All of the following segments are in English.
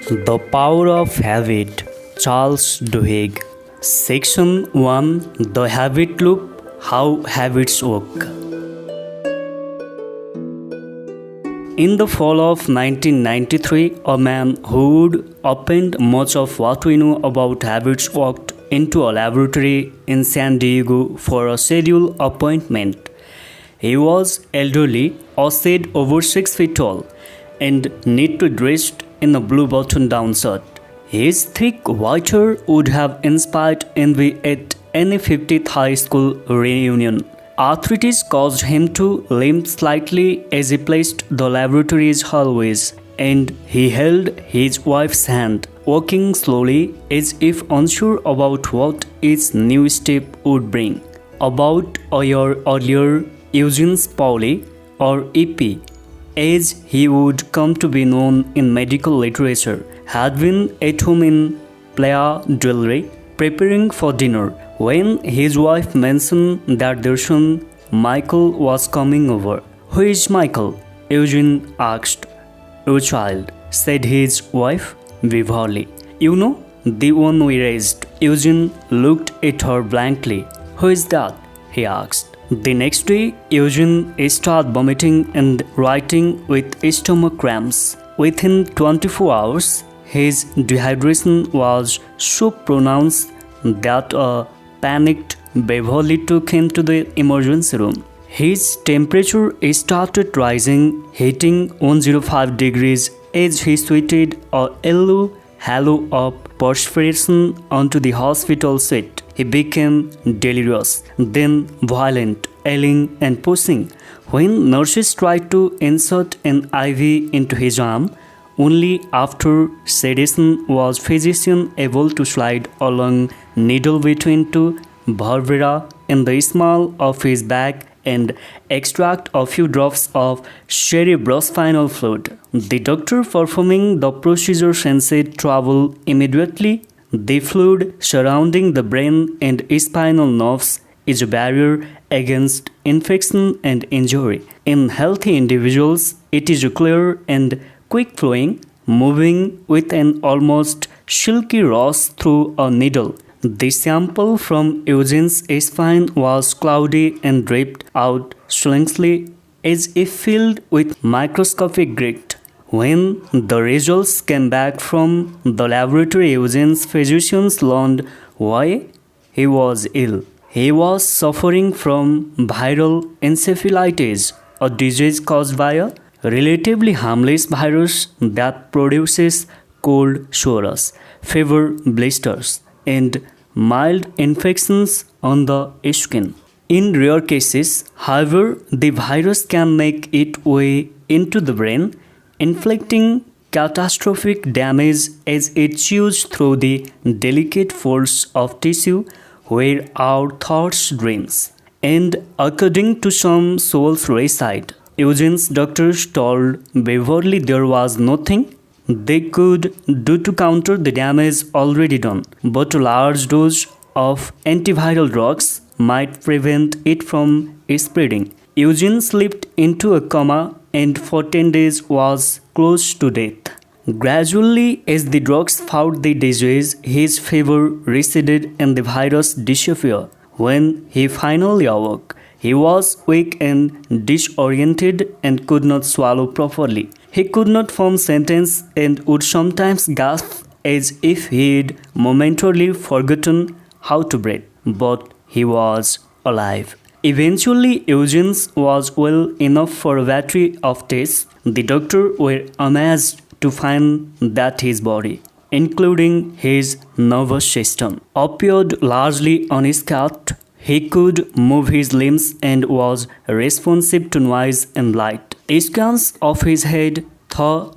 The Power of Habit, Charles Duhigg. Section 1, The Habit Loop, How Habits Work. In the fall of 1993, a man who would opened much of what we know about habits walked into a laboratory in San Diego for a scheduled appointment. He was elderly, or said over 6 feet tall, and neatly dressed in a blue button-down shirt. His thick white hair would have inspired envy at any 50th high school reunion. Arthritis caused him to limp slightly as he placed the laboratory's hallways, and he held his wife's hand, walking slowly as if unsure about what each new step would bring. About a year earlier, Eugene Pauly, or EP, as he would come to be known in medical literature, had been at home in Playa del Rey preparing for dinner when his wife mentioned that their son Michael was coming over. "Who is Michael?" Eugene asked. "Your child," said his wife, Beverly. "You know, the one we raised." Eugene looked at her blankly. "Who is that?" he asked. The next day, Eugene started vomiting and writing with stomach cramps. Within 24 hours, his dehydration was so pronounced that a panicked Beverly took him to the emergency room. His temperature started rising, hitting 105 degrees as he sweated a yellow halo of perspiration onto the hospital suite. He became delirious, then violent, yelling and pushing. When nurses tried to insert an IV into his arm, only after sedation was physician able to slide a long needle between two vertebrae in the small of his back and extract a few drops of cerebrospinal fluid. The doctor performing the procedure sensed trouble immediately. The fluid surrounding the brain and spinal nerves is a barrier against infection and injury. In healthy individuals, it is clear and quick-flowing, moving with an almost silky rush through a needle. The sample from Eugene's spine was cloudy and dripped out slowly as if filled with microscopic grit. When the results came back from the laboratory, Eugene's physicians learned why he was ill. He was suffering from viral encephalitis, a disease caused by a relatively harmless virus that produces cold sores, fever, blisters, and mild infections on the skin. In rare cases, however, the virus can make its way into the brain, inflicting catastrophic damage as it chews through the delicate folds of tissue where our thoughts dreams. And according to some souls reside, Eugene's doctors told Beverly there was nothing they could do to counter the damage already done, but a large dose of antiviral drugs might prevent it from spreading. Eugene slipped into a coma and for 10 days was close to death. Gradually, as the drugs fought the disease, his fever receded and the virus disappeared. When he finally awoke, he was weak and disoriented and could not swallow properly. He could not form sentences and would sometimes gasp as if he had momentarily forgotten how to breathe. But he was alive. Eventually, Eugene was well enough for a battery of tests. The doctors were amazed to find that his body, including his nervous system, appeared largely unscathed. He could move his limbs and was responsive to noise and light. Scans of his head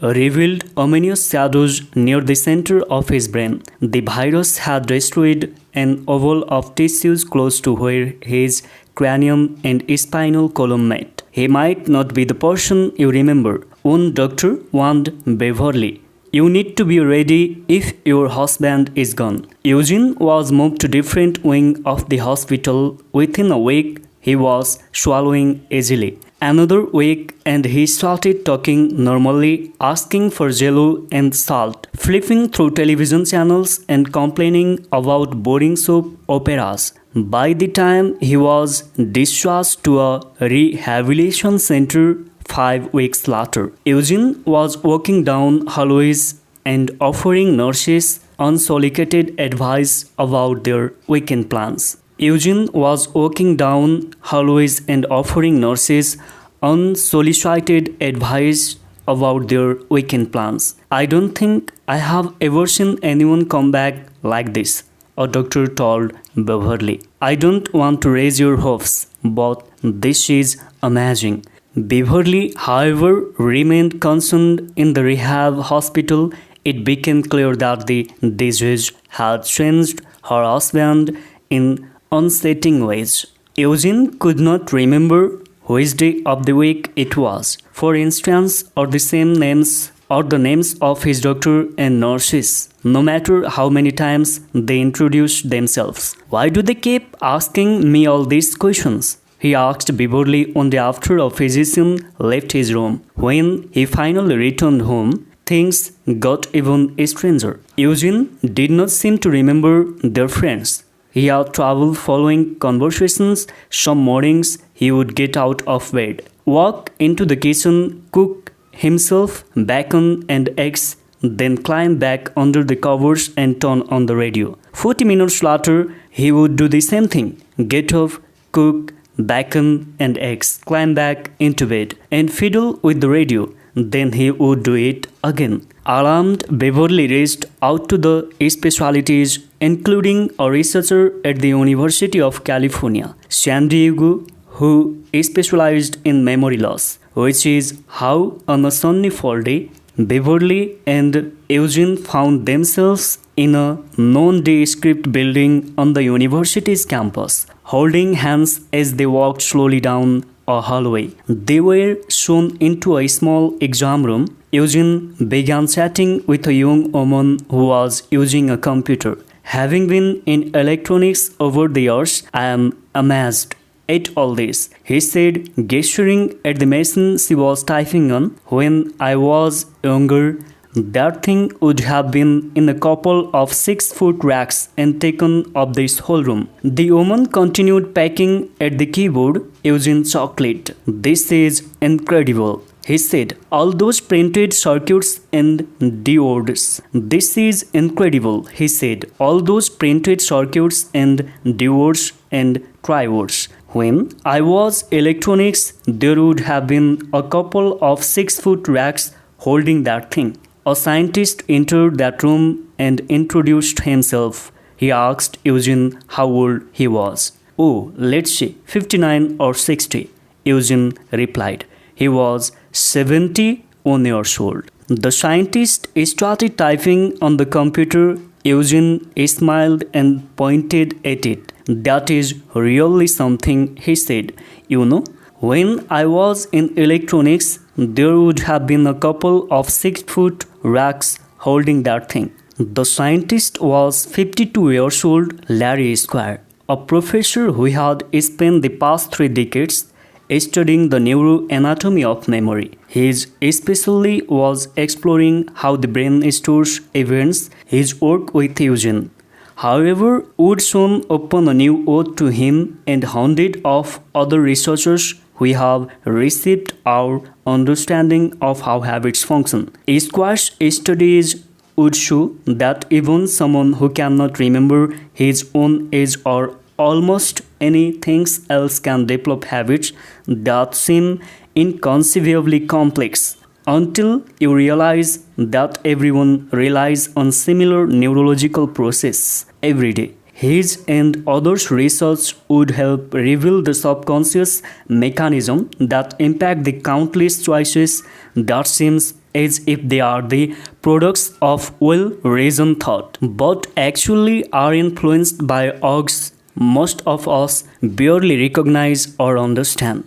revealed ominous shadows near the center of his brain. The virus had destroyed an oval of tissues close to where his cranium and spinal column met. "He might not be the person you remember," one doctor warned Beverly. "You need to be ready if your husband is gone." Eugene was moved to different wing of the hospital. Within a week, he was swallowing easily. Another week and he started talking normally, asking for jello and salt, flipping through television channels and complaining about boring soap operas. By the time he was discharged to a rehabilitation center 5 weeks later, Eugene was walking down hallways and offering nurses unsolicited advice about their weekend plans. Eugene was walking down hallways and offering nurses unsolicited advice about their weekend plans. I don't think I have ever seen anyone come back like this, a doctor told Beverly. I don't want to raise your hopes, but this is amazing. Beverly, however, remained concerned. In the rehab hospital, it became clear that the disease had changed her husband in unsettling ways. Eugene could not remember which day of the week it was, for instance, or the names of his doctor and nurses, no matter how many times they introduced themselves. Why do they keep asking me all these questions? He asked Beverly on the after a physician left his room. When he finally returned home, things got even stranger. Eugene did not seem to remember their friends. He had trouble following conversations. Some mornings he would get out of bed, walk into the kitchen, cook himself bacon and eggs, then climb back under the covers and turn on the radio. 40 minutes later, he would do the same thing. Get up, cook bacon and eggs, climb back into bed, and fiddle with the radio. Then he would do it again. Alarmed, Beverly reached out to the specialties, including a researcher at the University of California, San Diego, who specialized in memory loss, which is how on a sunny fall day, Beverly and Eugene found themselves in a nondescript building on the university's campus, holding hands as they walked slowly down a hallway. They were shown into a small exam room. Eugene began chatting with a young woman who was using a computer. Having been in electronics over the years, I am amazed at all this, he said, gesturing at the machine she was typing on. When I was younger, that thing would have been in a couple of 6-foot racks and taken up this whole room. The woman continued pecking at the keyboard. Eugene chuckled. This is incredible, he said. All those printed circuits and diodes. This is incredible, he said. All those printed circuits and diodes and triodes. When I was electronics, there would have been a couple of 6-foot racks holding that thing. A scientist entered that room and introduced himself. He asked Eugene how old he was. Oh, let's say 59 or 60, Eugene replied. He was 71 years old. The scientist started typing on the computer. Eugene smiled and pointed at it. That is really something, he said. You know, when I was in electronics, there would have been a couple of 6-foot racks holding that thing. The scientist was 52 years old, Larry Squire, a professor who had spent the past 3 decades studying the neuroanatomy of memory. His specialty was exploring how the brain stores events. His work with Eugene, however, would soon open a new world to him and hundreds of other researchers who have received our understanding of how habits function. Squire's studies would show that even someone who cannot remember his own age or almost anything else can develop habits that seem inconceivably complex until you realize that everyone relies on similar neurological process every day. His and others' research would help reveal the subconscious mechanism that impact the countless choices that seems as if they are the products of well-reasoned thought, but actually are influenced by urges most of us barely recognize or understand.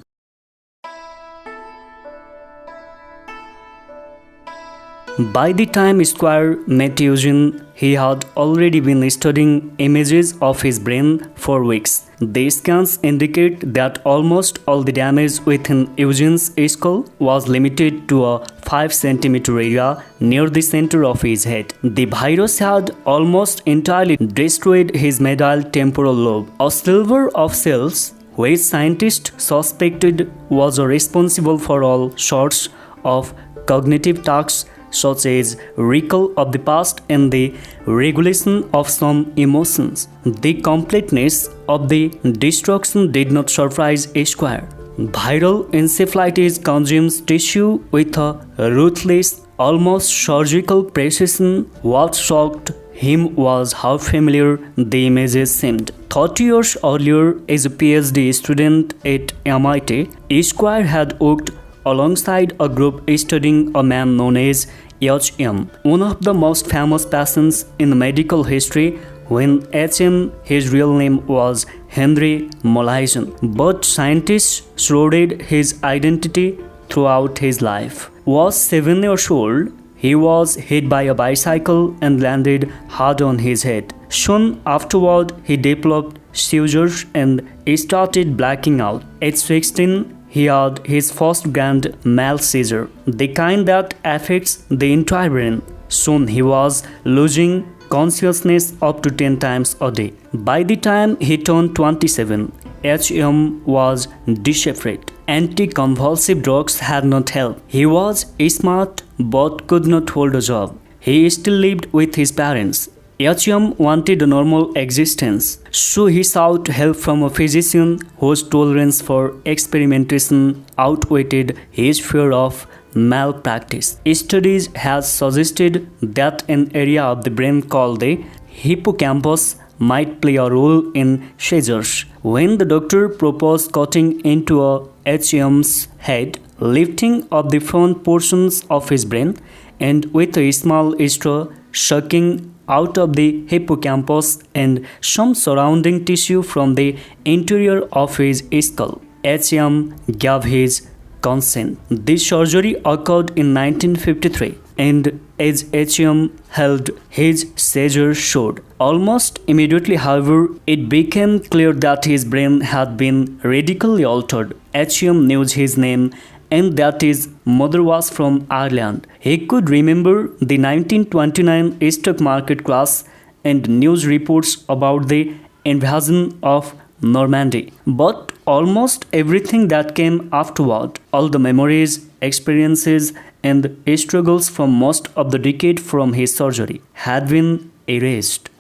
By the time Squire met Eugene, he had already been studying images of his brain for weeks. The scans indicate that almost all the damage within Eugene's skull was limited to a 5 cm area near the center of his head. The virus had almost entirely destroyed his medial temporal lobe, a sliver of cells which scientists suspected was responsible for all sorts of cognitive tasks such as recall of the past and the regulation of some emotions. The completeness of the destruction did not surprise Squire. Viral encephalitis consumes tissue with a ruthless, almost surgical precision. What shocked him was how familiar the images seemed. 30 years earlier, as a PhD student at MIT, Squire had worked alongside a group studying a man known as H.M., one of the most famous patients in medical history. When H.M., his real name was Henry Molaison, but scientists shrouded his identity throughout his life. Was 7 years old, he was hit by a bicycle and landed hard on his head. Soon afterward, he developed seizures and started blacking out. At 16, he had his first grand mal seizure, the kind that affects the entire brain. Soon he was losing consciousness up to 10 times a day. By the time he turned 27, H.M. was desperate. Anticonvulsive drugs had not helped. He was smart but could not hold a job. He still lived with his parents. H.M. wanted a normal existence, so he sought help from a physician whose tolerance for experimentation outweighed his fear of malpractice. Studies have suggested that an area of the brain called the hippocampus might play a role in seizures. When the doctor proposed cutting into H.M.'s head, lifting up the front portions of his brain, and with a small straw sucking out of the hippocampus and some surrounding tissue from the interior of his skull, H.M. gave his consent. This surgery occurred in 1953, and as H.M. held his seizure short, almost immediately, however, it became clear that his brain had been radically altered. H.M. knew his name and that his mother was from Ireland. He could remember the 1929 stock market crash and news reports about the invasion of Normandy. But almost everything that came afterward, all the memories, experiences, and struggles from most of the decade from his surgery, had been erased.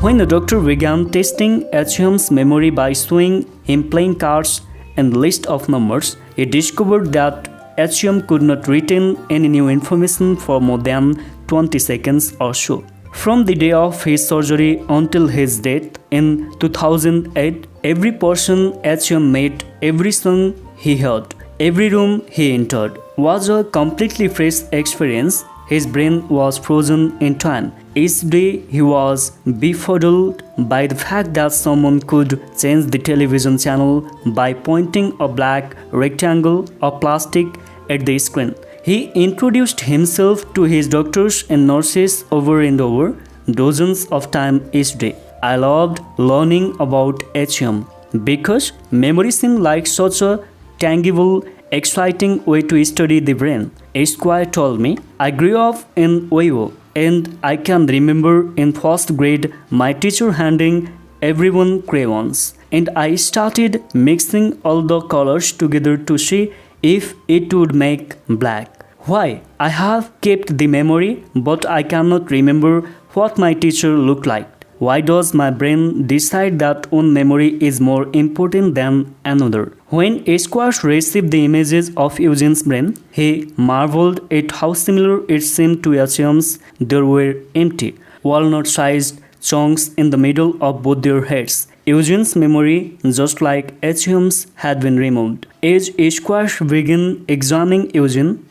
When the doctor began testing H.M.'s memory by showing him playing cards and list of numbers, he discovered that H.M. could not retain any new information for more than 20 seconds or so. From the day of his surgery until his death in 2008, every person H.M. met, every song he heard, every room he entered was a completely fresh experience. His brain was frozen in time. Each day he was befuddled by the fact that someone could change the television channel by pointing a black rectangle of plastic at the screen. He introduced himself to his doctors and nurses over and over, dozens of times each day. I loved learning about H.M. because memory seemed like such a tangible, exciting way to study the brain. Squire told me, I grew up in Ohio, and I can remember in first grade my teacher handing everyone crayons, and I started mixing all the colors together to see if it would make black. Why? I have kept the memory, but I cannot remember what my teacher looked like. Why does my brain decide that one memory is more important than another? When Squire received the images of Eugene's brain, he marveled at how similar it seemed to H.M.'s. There were empty, walnut-sized chunks in the middle of both their heads. Eugene's memory, just like H.M.'s, had been removed. As Squire began examining Eugene,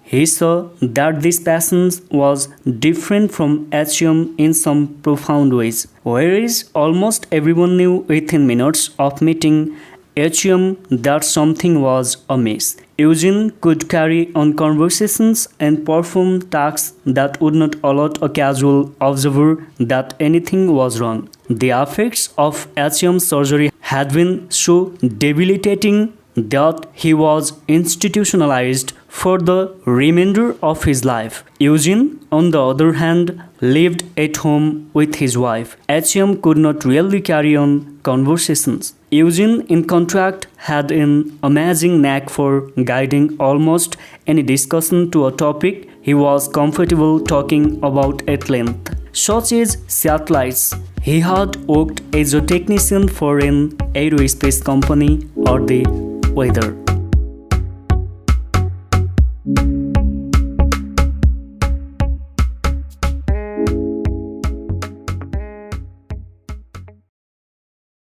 he saw that this patient was different from H.M. in some profound ways. Whereas almost everyone knew within minutes of meeting H.M. that something was amiss, Eugene could carry on conversations and perform tasks that would not alert a casual observer that anything was wrong. The effects of HM surgery had been so debilitating that he was institutionalized for the remainder of his life. Eugene, on the other hand, lived at home with his wife. HM could not really carry on conversations. Eugene, in contrast, had an amazing knack for guiding almost any discussion to a topic he was comfortable talking about at length, such as satellites. He had worked as a technician for an aerospace company or the weather.